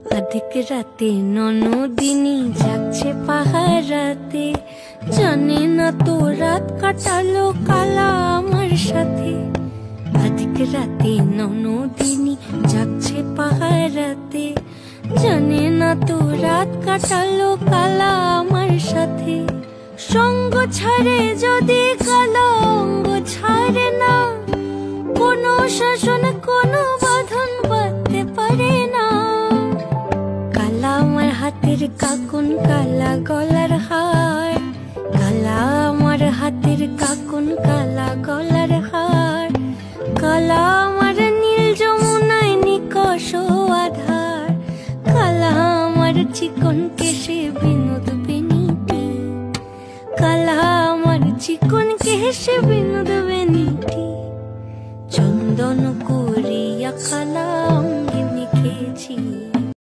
अधिक राते ননদিনী যাচ্ছে পাহারাতে, জানে না তো রাত কাটালো কালা আমার সাথে। अधिक রাতে ননদিনী যাচ্ছে পাহারাতে, জানে না তো রাত কাটালো কালা আমার সাথে। সঙ্গ ছাড়ে যদি কালো অঙ্গ ছাড়ে না, কোনো শাসন কোনো বাঁধন বাঁধতে পারে না। কালা আমার হাতের কাকুন কালা গলার হার, কালা আমার হাতের কাকুন কালা গলার হার, কালা আমার নীল যমুনায় নিকষ আধার, কালা আমার চিকন কেশে বিনোদ বেনিটি, কালা আমার চিকন কেশে বিনোদ বেনিটি। চন্দন করিয়া কালা অঙ্গে মেখেছি।